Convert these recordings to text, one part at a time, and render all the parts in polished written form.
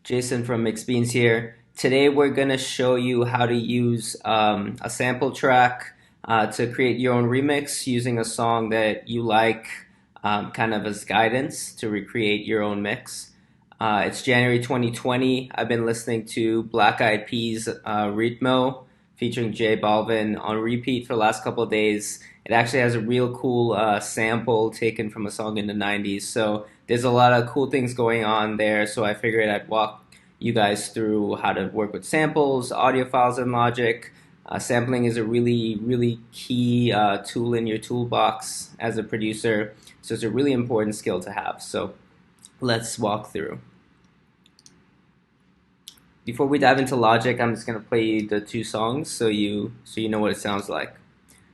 Jason from Mixed Beans here. Today we're going to show you how to use a sample track to create your own remix using a song that you like kind of as guidance to recreate your own mix. It's January 2020. I've been listening to Black Eyed Peas RITMO featuring J Balvin on repeat for the last couple of days. It actually has a real cool sample taken from a song in the 90s. So there's a lot of cool things going on there. So I figured I'd walk you guys through how to work with samples, audio files in Logic. Sampling is a really key tool in your toolbox as a producer. So it's a really important skill to have. So let's walk through. Before we dive into Logic, I'm just going to play you the two songs so you know what it sounds like.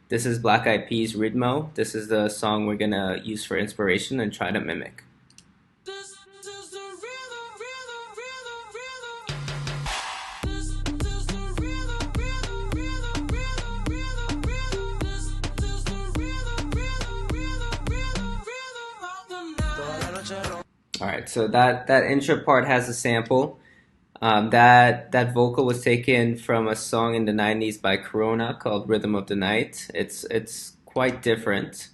This is Black Eyed Peas RITMO. This is the song we're going to use for inspiration and try to mimic. Alright, so that intro part has a sample. That vocal was taken from a song in the 90s by Corona called Rhythm of the Night. It's quite different.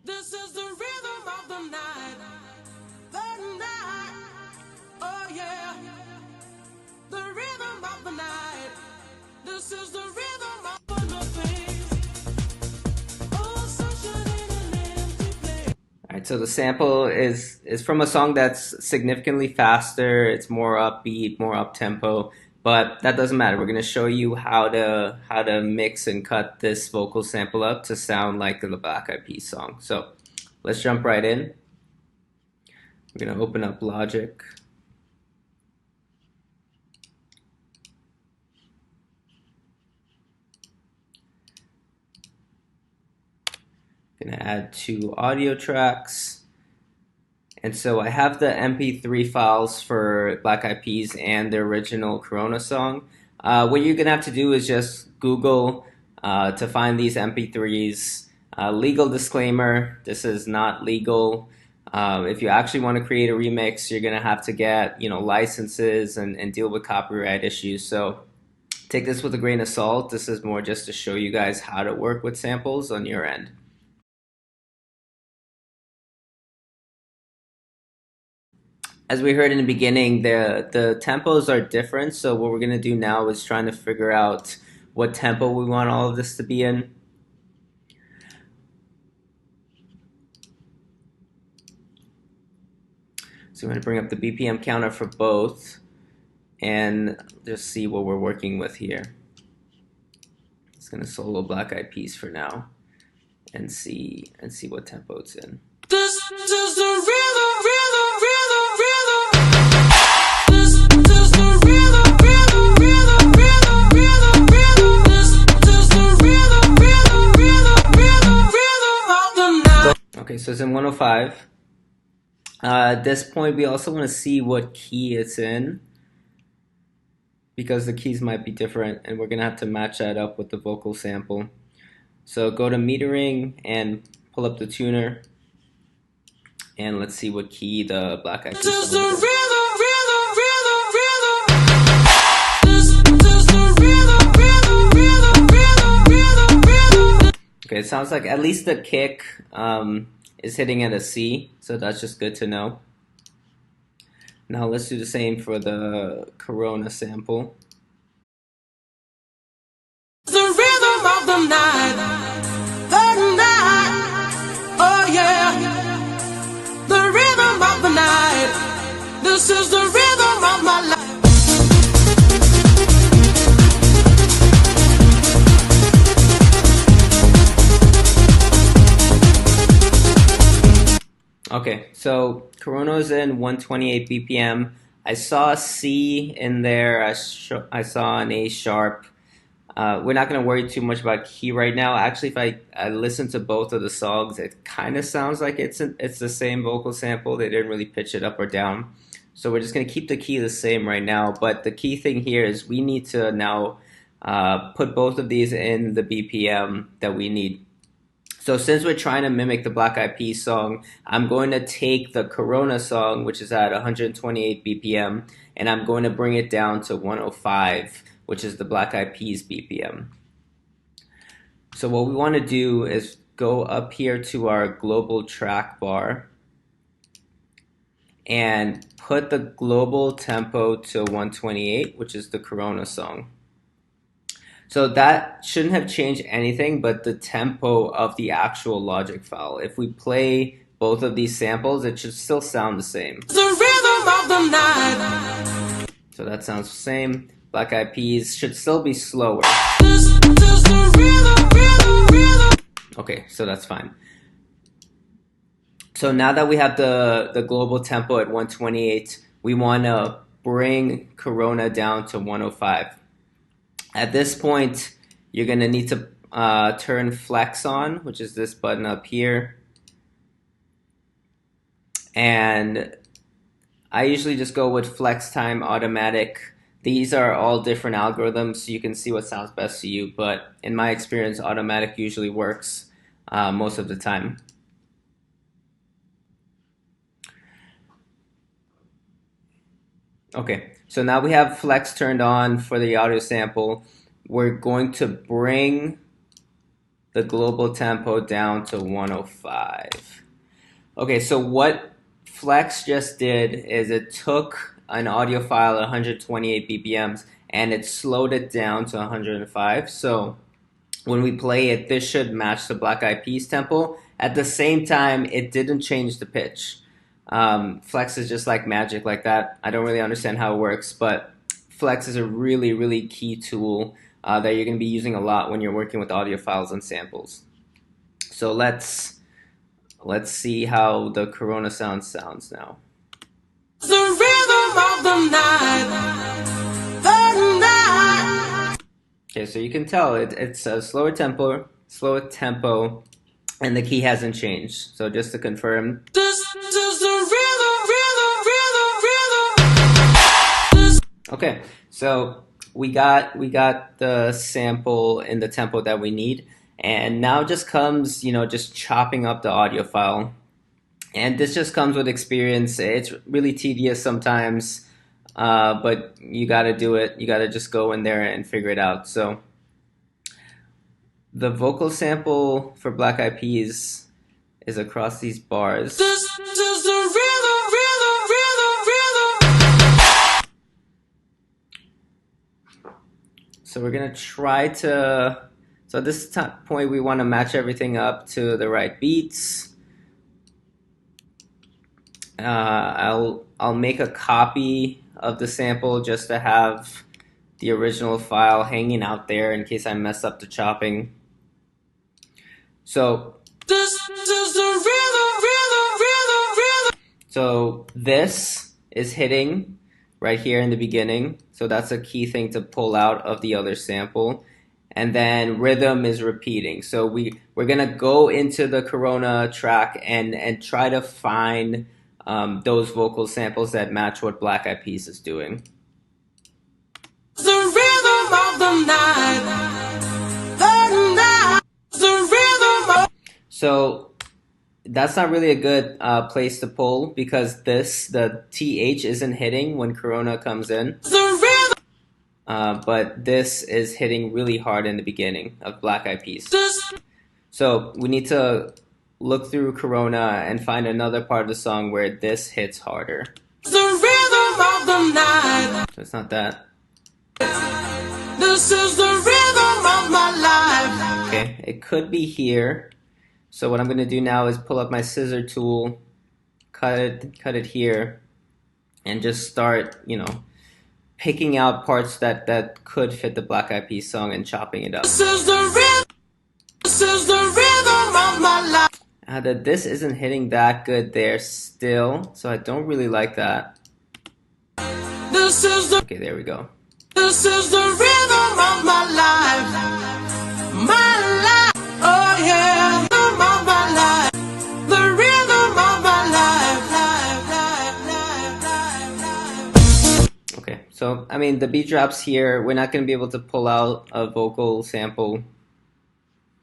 This is the rhythm of the night. Oh yeah. The rhythm of the night. This is the rhythm of the So the sample is from a song that's significantly faster. It's more upbeat, more up tempo, but that doesn't matter. We're going to show you how to mix and cut this vocal sample up to sound like the Black Eyed Peas song. So let's jump right in. We're going to open up Logic. Gonna add 2 audio tracks. And so I have the MP3 files for Black Eyed Peas and the original Corona song. What you're gonna have to do is just Google to find these MP3s. Legal disclaimer, this is not legal. If you actually want to create a remix, you're gonna have to get licenses and deal with copyright issues. So take this with a grain of salt. This is more just to show you guys how to work with samples on your end. As we heard in the beginning, the tempos are different, so what we're going to do now is trying to figure out what tempo we want all of this to be in. So I'm going to bring up the BPM counter for both and just see what we're working with here. It's going to solo Black Eyed Peas for now and see what tempo it's in. This is the rhythm. Okay, so it's in 105. At this point, we also want to see what key it's in because the keys might be different and we're going to have to match that up with the vocal sample. So go to metering and pull up the tuner and let's see what key the Black Eyed Peas is in. Okay, it sounds like at least the kick is hitting at a C, so that's just good to know. Now let's do the same for the Corona sample. The rhythm of the night, oh yeah, the rhythm of the night, this is the rhythm of my life. Okay, so Corona's in 128 BPM. I saw a C in there. I saw an A sharp. We're not going to worry too much about key right now. Actually, if I listen to both of the songs, it kind of sounds like it's the same vocal sample. They didn't really pitch it up or down. So we're just going to keep the key the same right now. But the key thing here is we need to now put both of these in the BPM that we need. So since we're trying to mimic the Black Eyed Peas song, I'm going to take the Corona song, which is at 128 BPM, and I'm going to bring it down to 105, which is the Black Eyed Peas BPM. So what we want to do is go up here to our global track bar and put the global tempo to 128, which is the Corona song. So that shouldn't have changed anything but the tempo of the actual Logic file. If we play both of these samples, it should still sound the same. The rhythm of the night. So that sounds the same. Black Eyed Peas should still be slower. Okay, so that's fine. So now that we have the global tempo at 128, we want to bring Corona down to 105. At this point, you're going to need to turn Flex on, which is this button up here. And I usually just go with Flex Time Automatic. These are all different algorithms, so you can see what sounds best to you. But in my experience, automatic usually works most of the time. Okay, so now we have Flex turned on for the audio sample. We're going to bring the global tempo down to 105. Okay, so what Flex just did is it took an audio file at 128 BPMs and it slowed it down to 105. So when we play it, this should match the Black Eyed Peas tempo. At the same time, it didn't change the pitch. Flex is just like magic like that. I don't really understand how it works, but Flex is a really, really key tool that you're going to be using a lot when you're working with audio files and samples. So let's see how the Corona sounds now. The rhythm of the night. Okay, so you can tell it's a slower tempo, and the key hasn't changed. So just to confirm. Okay, so we got the sample in the tempo that we need, and now just comes, just chopping up the audio file. And this just comes with experience. It's really tedious sometimes, but you got to do it. You got to just go in there and figure it out. So the vocal sample for Black Eyed Peas is across these bars. So we're going to try to, so at this point we want to match everything up to the right beats. I'll make a copy of the sample just to have the original file hanging out there in case I mess up the chopping. So this is hitting right here in the beginning. So that's a key thing to pull out of the other sample. And then rhythm is repeating. So we're going to go into the Corona track and try to find those vocal samples that match what Black Eyed Peas is doing. The rhythm of the night, the rhythm of... So that's not really a good place to pull because the TH isn't hitting when Corona comes in. But this is hitting really hard in the beginning of Black Eyed Peas. So we need to look through Corona and find another part of the song where this hits harder. The rhythm of the night. So it's not that. This is the rhythm of my life. Okay, it could be here. So what I'm going to do now is pull up my scissor tool, cut it here, and just start, picking out parts that could fit the Black Eyed Peas song and chopping it up. This is the rhythm of my life. This isn't hitting that good there still, so I don't really like that. Okay, there we go. This is the rhythm of my life. My life. Oh yeah. Rhythm of my life. The rhythm of my life. Okay, so I mean the beat drops here. We're not going to be able to pull out a vocal sample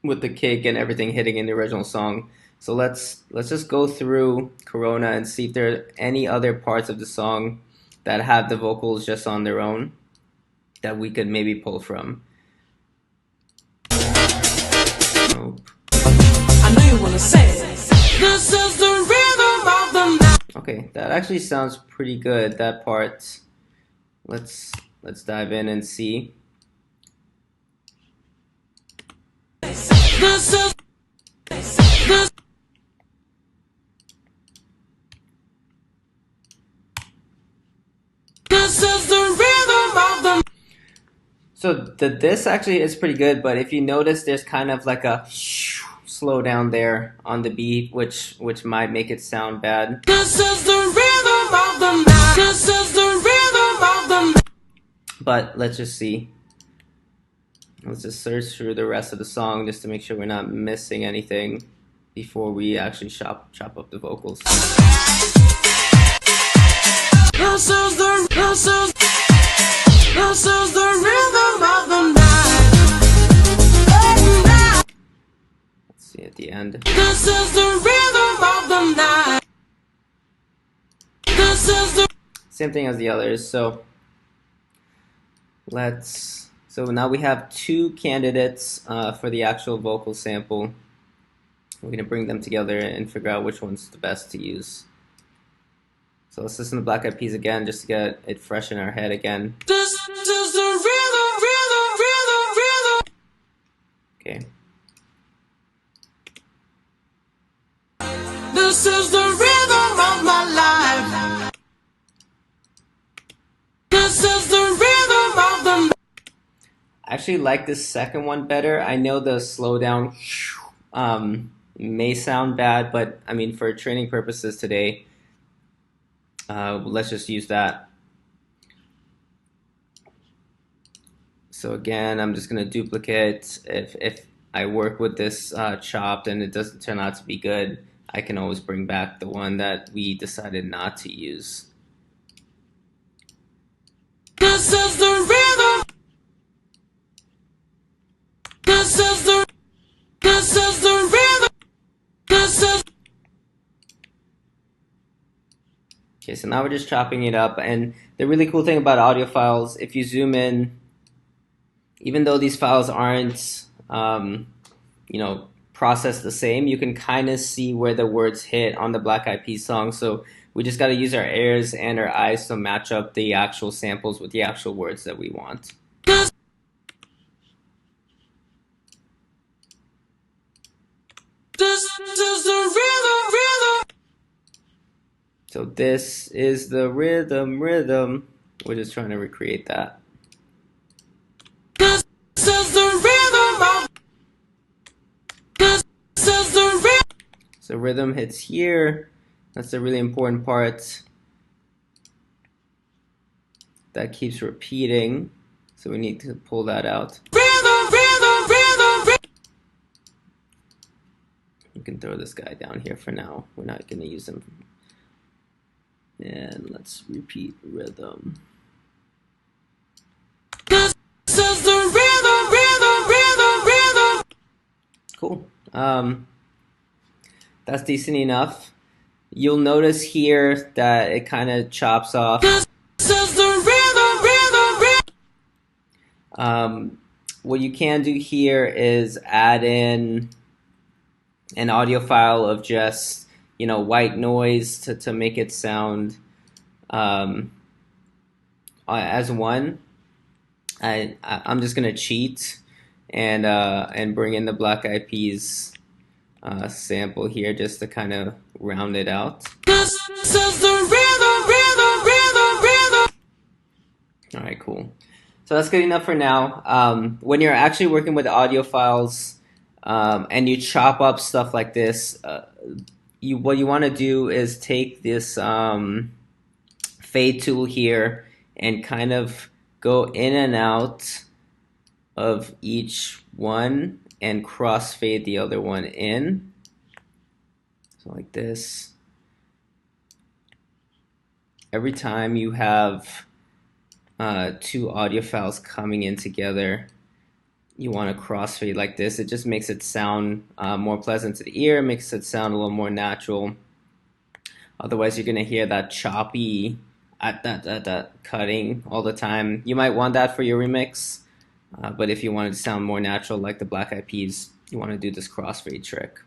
with the kick and everything hitting in the original song. So let's just go through Corona and see if there are any other parts of the song that have the vocals just on their own that we could maybe pull from. Nope. I know you wanna say this is the rhythm of the night. Okay, that actually sounds pretty good, that part. Let's dive in and see. This is this. This is the rhythm of the. So this actually is pretty good, but if you notice, there's kind of like a slow down there on the beat, which might make it sound bad. This is the rhythm of the night. This is the rhythm of the night. But let's just see. Let's just search through the rest of the song just to make sure we're not missing anything before we actually chop up the vocals. This is the rhythm of the night. Let's see at the end. This is the rhythm of the night. This is the same thing as the others. So now we have two candidates for the actual vocal sample. We're gonna bring them together and figure out which one's the best to use. So let's listen to Black Eyed Peas again just to get it fresh in our head again. This is the rhythm. Okay. This is the rhythm of my life. This is the rhythm of the. I actually like this second one better. I know the slowdown may sound bad, but I mean, for training purposes today, let's just use that. So again, I'm just gonna duplicate. If I work with this chopped and it doesn't turn out to be good, I can always bring back the one that we decided not to use. This is the rhythm. This is the rhythm. This is. Okay, so now we're just chopping it up, and the really cool thing about audio files, if you zoom in, even though these files aren't, processed the same, you can kind of see where the words hit on the Black Eyed Peas song. So we just got to use our ears and our eyes to match up the actual samples with the actual words that we want. This is the rhythm. So this is the rhythm. We're just trying to recreate that. This is the rhythm. This is the rhythm. So rhythm hits here. That's a really important part that keeps repeating. So we need to pull that out. You can throw this guy down here for now. We're not going to use him. And let's repeat rhythm. This is the rhythm. Cool. That's decent enough. You'll notice here that it kind of chops off. This is the rhythm. What you can do here is add in an audio file of just, white noise to make it sound as one. I'm just gonna cheat and bring in the Black Eyed Peas sample here just to kind of round it out. This is the rhythm. All right, cool. So that's good enough for now. When you're actually working with audio files and you chop up stuff like this, what you want to do is take this fade tool here and kind of go in and out of each one and crossfade the other one in. So like this. Every time you have two audio files coming in together, you want to crossfade like this. It just makes it sound more pleasant to the ear, makes it sound a little more natural. Otherwise, you're gonna hear that choppy that cutting all the time. You might want that for your remix, but if you want it to sound more natural, like the Black Eyed Peas, you want to do this crossfade trick.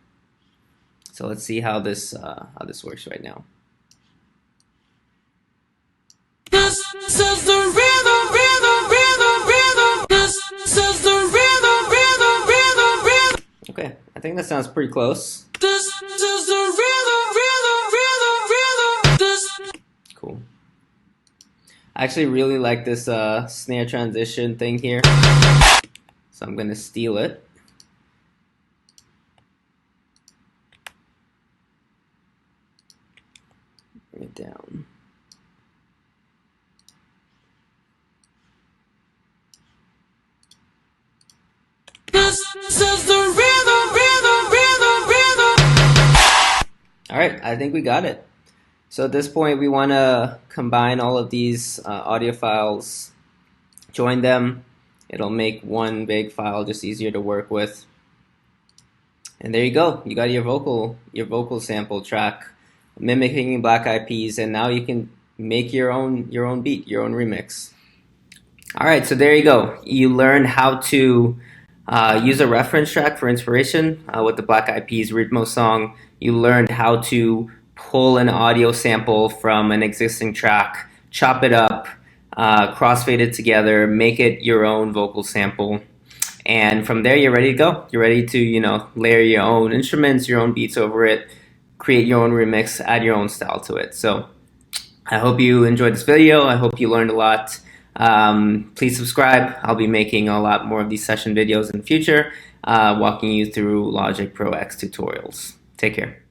So let's see how this works right now. This is the rhythm, rhythm, rhythm, rhythm. This is the rhythm, rhythm, rhythm, rhythm. Okay, I think that sounds pretty close. This is the rhythm, rhythm, rhythm, rhythm. This. Cool. I actually really like this snare transition thing here, so I'm gonna steal it. Bring it down. This is the rhythm, rhythm, rhythm, rhythm. All right, I think we got it. So at this point, we want to combine all of these audio files, join them. It'll make one big file just easier to work with. And there you go. You got your vocal sample track mimicking Black Eyed Peas, and now you can make your own beat, your own remix. All right, so there you go. You learned how to use a reference track for inspiration with the Black Eyed Peas RITMO song. You learned how to pull an audio sample from an existing track, chop it up, crossfade it together, make it your own vocal sample. And from there, you're ready to go. You're ready to, layer your own instruments, your own beats over it, create your own remix, add your own style to it. So I hope you enjoyed this video. I hope you learned a lot. Please subscribe. I'll be making a lot more of these session videos in the future, walking you through Logic Pro X tutorials. Take care.